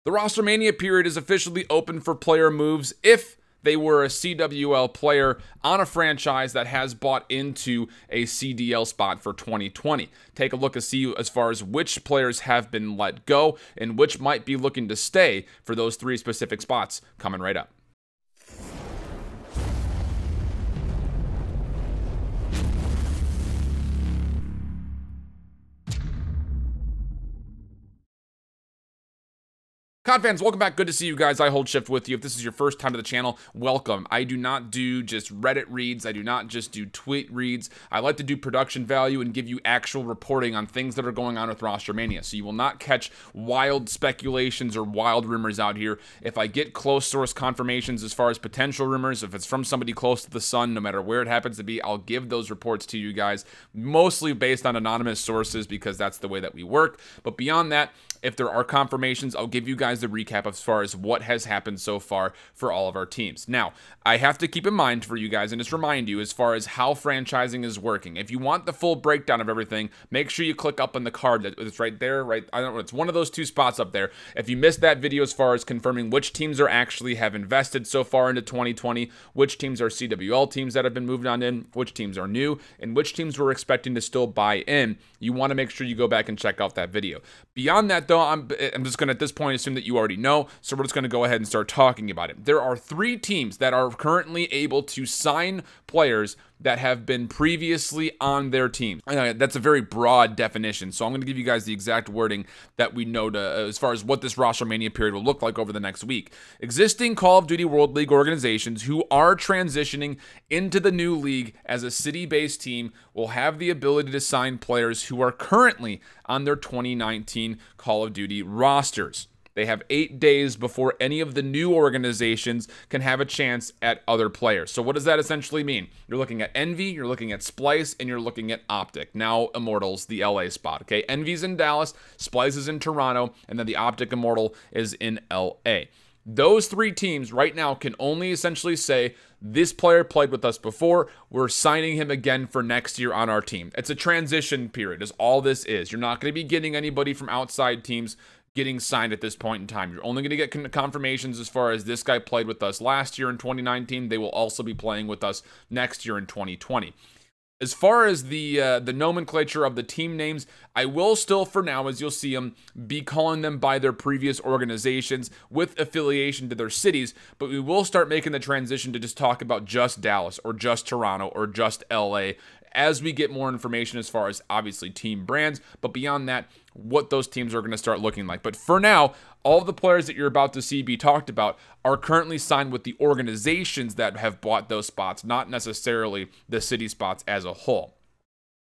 The Rostermania period is officially open for player moves if they were a CWL player on a franchise that has bought into a CDL spot for 2020. Take a look and see as far as which players have been let go and which might be looking to stay for those 3 specific spots coming right up. COD fans, welcome back. Good to see you guys. IHOLDSHIFT with you. If this is your first time to the channel, welcome. I do not do just Reddit reads. I do not just do tweet reads. I like to do production value and give you actual reporting on things that are going on with Rostermania. So you will not catch wild speculations or wild rumors out here. If I get close source confirmations as far as potential rumors, if it's from somebody close to the sun, no matter where it happens to be, I'll give those reports to you guys, mostly based on anonymous sources because that's the way that we work. But beyond that, if there are confirmations, I'll give you guys the recap as far as what has happened so far for all of our teams. Now, I have to keep in mind for you guys and just remind you as far as how franchising is working. If you want the full breakdown of everything, make sure you click up on the card that's right there, right? I don't know, it's one of those 2 spots up there. If you missed that video as far as confirming which teams are actually have invested so far into 2020, which teams are CWL teams that have been moved on in, which teams are new, and which teams we're expecting to still buy in, you want to make sure you go back and check out that video. Beyond that, though, I'm just going to at this point assume that you already know, so we're just going to go ahead and start talking about it. There are 3 teams that are currently able to sign players that have been previously on their team. That's a very broad definition, so I'm going to give you guys the exact wording that we know as far as what this Rostermania period will look like over the next week. Existing Call of Duty World League organizations who are transitioning into the new league as a city-based team will have the ability to sign players who are currently on their 2019 Call of Duty rosters. They have 8 days before any of the new organizations can have a chance at other players. So what does that essentially mean? You're looking at Envy, you're looking at Splyce, and you're looking at Optic. Now Immortals, the LA spot, okay? Envy's in Dallas, Splyce is in Toronto, and then the Optic Immortal is in LA. Those 3 teams right now can only essentially say, this player played with us before, we're signing him again for next year on our team. It's a transition period is all this is. You're not going to be getting anybody from outside teams getting signed at this point in time. You're only going to get confirmations as far as this guy played with us last year in 2019. They will also be playing with us next year in 2020. As far as the nomenclature of the team names, I will still, for now, as you'll see them, be calling them by their previous organizations with affiliation to their cities, but we will start making the transition to just talk about just Dallas or just Toronto or just LA as we get more information as far as obviously team brands, but beyond that, what those teams are going to start looking like. But for now, all of the players that you're about to see be talked about are currently signed with the organizations that have bought those spots, not necessarily the city spots as a whole.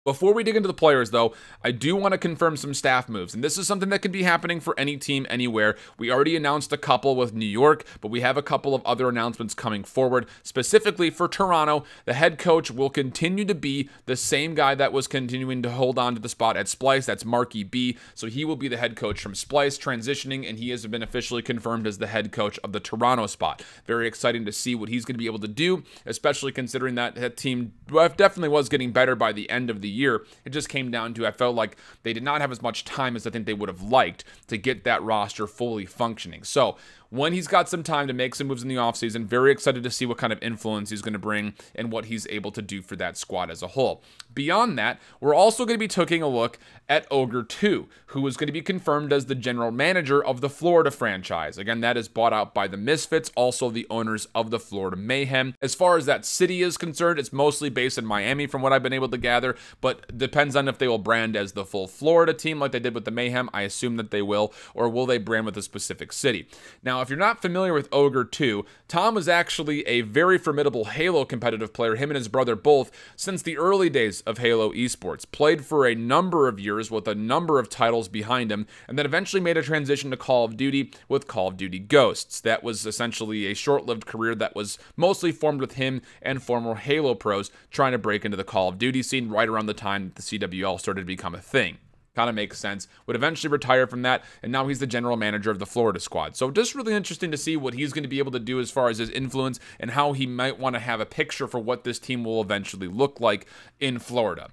Before we dig into the players, though, I do want to confirm some staff moves, and this is something that could be happening for any team anywhere. We already announced a couple with New York, but we have a couple of other announcements coming forward. Specifically for Toronto, the head coach will continue to be the same guy that was continuing to hold on to the spot at Splyce. That's Marky B, so he will be the head coach from Splyce, transitioning, and he has been officially confirmed as the head coach of the Toronto spot. Very exciting to see what he's going to be able to do, especially considering that team definitely was getting better by the end of the year. It just came down to, I felt like they did not have as much time as I think they would have liked to get that roster fully functioning. So when he's got some time to make some moves in the offseason, very excited to see what kind of influence he's going to bring and what he's able to do for that squad as a whole. Beyond that, we're also going to be taking a look at Ogre 2, who is going to be confirmed as the general manager of the Florida franchise. Again, that is bought out by the Misfits, also the owners of the Florida Mayhem. As far as that city is concerned, it's mostly based in Miami from what I've been able to gather, but depends on if they will brand as the full Florida team like they did with the Mayhem. I assume that they will, or will they brand with a specific city? Now, if you're not familiar with Ogre 2, Tom was actually a very formidable Halo competitive player, him and his brother both, since the early days of Halo esports. Played for a number of years with a number of titles behind him, and then eventually made a transition to Call of Duty with Call of Duty Ghosts. That was essentially a short-lived career that was mostly formed with him and former Halo pros trying to break into the Call of Duty scene right around the time that the CWL started to become a thing. Kind of makes sense. Would eventually retire from that, and now he's the general manager of the Florida squad. So just really interesting to see what he's going to be able to do as far as his influence and how he might want to have a picture for what this team will eventually look like in Florida.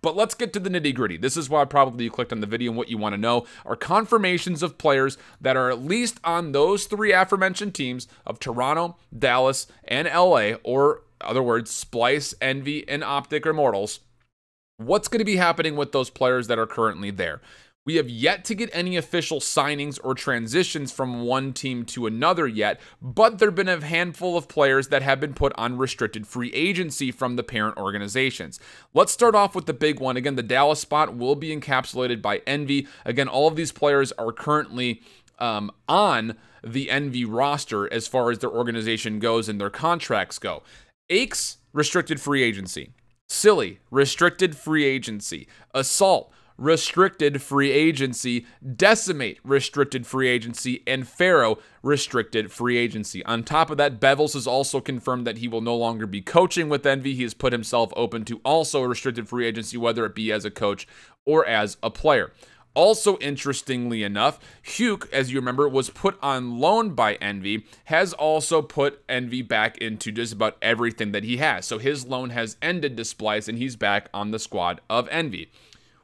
But let's get to the nitty-gritty. This is why probably you clicked on the video, and what you want to know are confirmations of players that are at least on those three aforementioned teams of Toronto, Dallas, and LA, or other words, Splyce, Envy, and Optic Immortals. What's going to be happening with those players that are currently there? We have yet to get any official signings or transitions from one team to another yet, but there have been a handful of players that have been put on restricted free agency from the parent organizations. Let's start off with the big one. Again, the Dallas spot will be encapsulated by Envy. Again, all of these players are currently on the Envy roster as far as their organization goes and their contracts go. Aches, restricted free agency. Silly, restricted free agency. Assault, restricted free agency. Decimate, restricted free agency. And Pharaoh, restricted free agency. On top of that, Bevels has also confirmed that he will no longer be coaching with Envy. He has put himself open to also restricted free agency, whether it be as a coach or as a player. Also, interestingly enough, Huke, as you remember, was put on loan by Envy, has also put Envy back into just about everything that he has. So his loan has ended to Splyce, and he's back on the squad of Envy.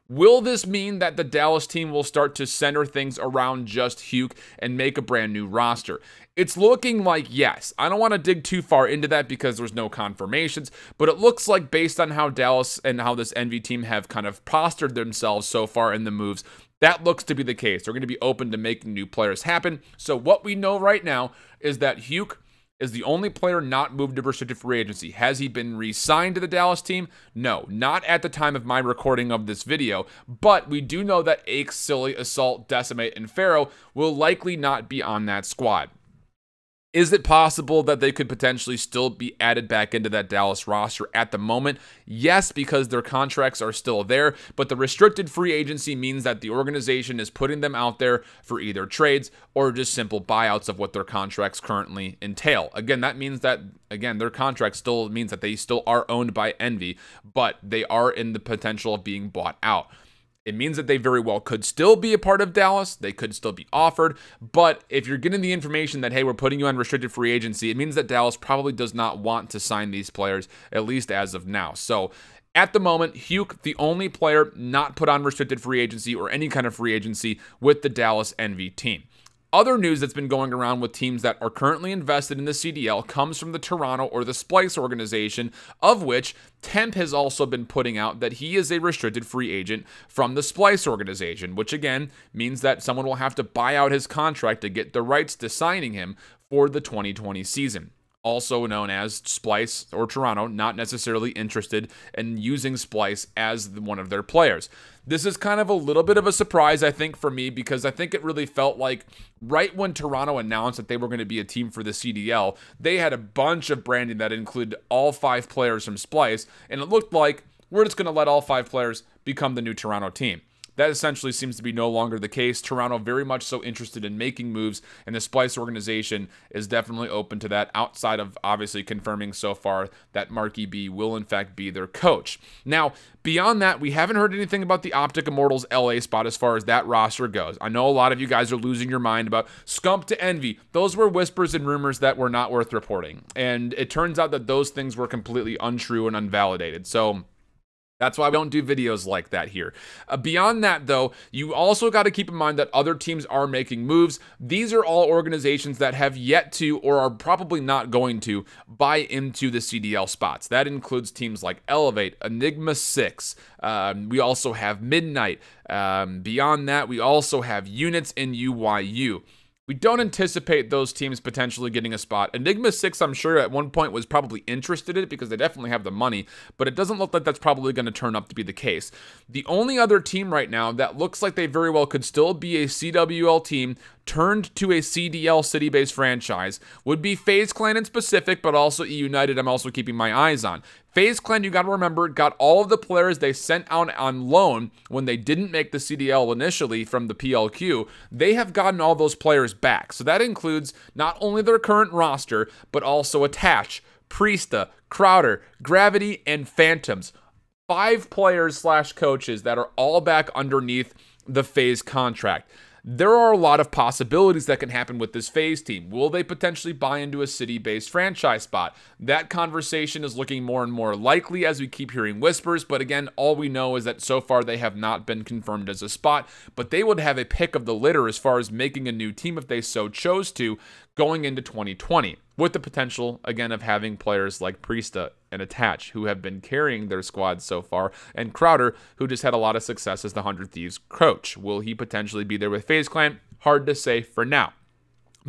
Will this mean that the Dallas team will start to center things around just Huke and make a brand new roster? It's looking like yes. I don't want to dig too far into that because there's no confirmations, but it looks like based on how Dallas and how this Envy team have kind of postured themselves so far in the moves, that looks to be the case. They're going to be open to making new players happen. So what we know right now is that Huke is the only player not moved to restricted free agency. Has he been re-signed to the Dallas team? No, not at the time of my recording of this video, but we do know that Aches, Silly, Assault, Decimate, and Pharaoh will likely not be on that squad. Is it possible that they could potentially still be added back into that Dallas roster at the moment? Yes, because their contracts are still there, but the restricted free agency means that the organization is putting them out there for either trades or just simple buyouts of what their contracts currently entail. Again, that means that, their contract still means that they still are owned by Envy, but they are in the potential of being bought out. It means that they very well could still be a part of Dallas. They could still be offered. But if you're getting the information that, hey, we're putting you on restricted free agency, it means that Dallas probably does not want to sign these players, at least as of now. So at the moment, Huke, the only player not put on restricted free agency or any kind of free agency with the Dallas Envy team. Other news that's been going around with teams that are currently invested in the CDL comes from the Toronto or the Splyce organization, of which Temp has also been putting out that he is a restricted free agent from the Splyce organization, which again means that someone will have to buy out his contract to get the rights to signing him for the 2020 season. Also known as Splyce or Toronto, not necessarily interested in using Splyce as one of their players. This is kind of a little bit of a surprise, I think, for me, because I think it really felt like right when Toronto announced that they were going to be a team for the CDL, they had a bunch of branding that included all 5 players from Splyce, and it looked like we're just going to let all 5 players become the new Toronto team. That essentially seems to be no longer the case. Toronto very much so interested in making moves, and the Splyce organization is definitely open to that, outside of obviously confirming so far that Marky B will in fact be their coach. Now, beyond that, we haven't heard anything about the Optic Immortals LA spot as far as that roster goes. I know a lot of you guys are losing your mind about Scump to Envy. Those were whispers and rumors that were not worth reporting, and it turns out that those things were completely untrue and unvalidated. So that's why we don't do videos like that here. Beyond that, though, you also got to keep in mind that other teams are making moves. These are all organizations that have yet to, or are probably not going to, buy into the CDL spots. That includes teams like Elevate, Enigma 6. We also have Midnight. Beyond that, we also have Units in UYU. We don't anticipate those teams potentially getting a spot. Enigma 6, I'm sure at one point was probably interested in it because they definitely have the money, but it doesn't look like that's probably going to turn up to be the case. The only other team right now that looks like they very well could still be a CWL team turned to a CDL city-based franchise would be FaZe Clan in specific, but also E United I'm also keeping my eyes on. FaZe Clan, you got to remember, got all of the players they sent out on loan when they didn't make the CDL initially from the PLQ. They have gotten all those players back. So that includes not only their current roster, but also Attach, Priesta, Crowder, Gravity, and Phantoms. 5 players / coaches that are all back underneath the FaZe contract. there are a lot of possibilities that can happen with this FaZe team. Will they potentially buy into a city-based franchise spot? That conversation is looking more and more likely as we keep hearing whispers, but again, all we know is that so far they have not been confirmed as a spot, but they would have a pick of the litter as far as making a new team if they so chose to going into 2020, with the potential, again, of having players like Priesta and Attach, who have been carrying their squad so far, and Crowder, who just had a lot of success as the 100 Thieves coach. Will he potentially be there with FaZe Clan? Hard to say for now.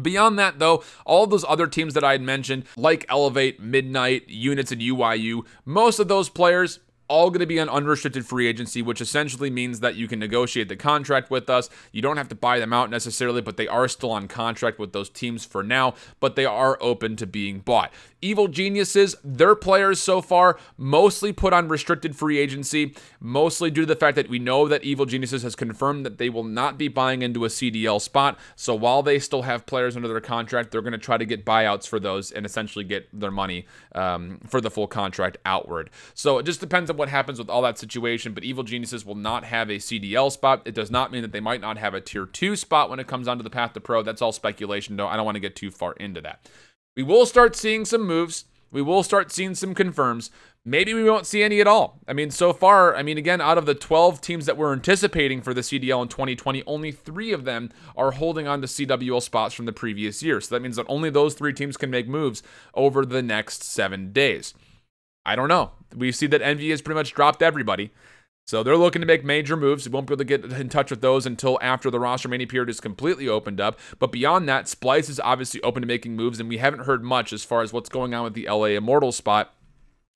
Beyond that, though, all those other teams that I had mentioned, like Elevate, Midnight, Units, and UYU, most of those players all going to be on unrestricted free agency, which essentially means that you can negotiate the contract with us. You don't have to buy them out necessarily, but they are still on contract with those teams for now, but they are open to being bought. Evil Geniuses, their players so far mostly put on restricted free agency, mostly due to the fact that we know that Evil Geniuses has confirmed that they will not be buying into a CDL spot. So while they still have players under their contract, they're going to try to get buyouts for those and essentially get their money for the full contract outward. So it just depends on what happens with all that situation, but Evil Geniuses will not have a CDL spot. It does not mean that they might not have a tier 2 spot when it comes onto the path to pro. That's all speculation, though. I don't want to get too far into that. We will start seeing some moves. We will start seeing some confirms. Maybe we won't see any at all. I mean, so far, again, out of the 12 teams that we're anticipating for the CDL in 2020, only 3 of them are holding on to CWL spots from the previous year. So that means that only those 3 teams can make moves over the next 7 days. I don't know. We see that Envy has pretty much dropped everybody. So they're looking to make major moves. We won't be able to get in touch with those until after the Rostermania period is completely opened up. But beyond that, Splyce is obviously open to making moves, and we haven't heard much as far as what's going on with the LA Immortals spot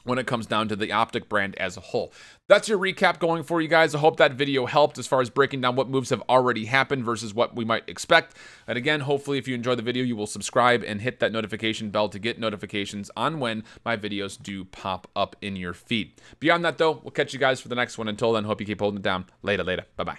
when it comes down to the Optic brand as a whole. That's your recap going for you guys. I hope that video helped as far as breaking down what moves have already happened versus what we might expect. And again, hopefully if you enjoyed the video, you will subscribe and hit that notification bell to get notifications on when my videos do pop up in your feed. Beyond that, though, we'll catch you guys for the next one. Until then, hope you keep holding it down. Later. Bye-bye.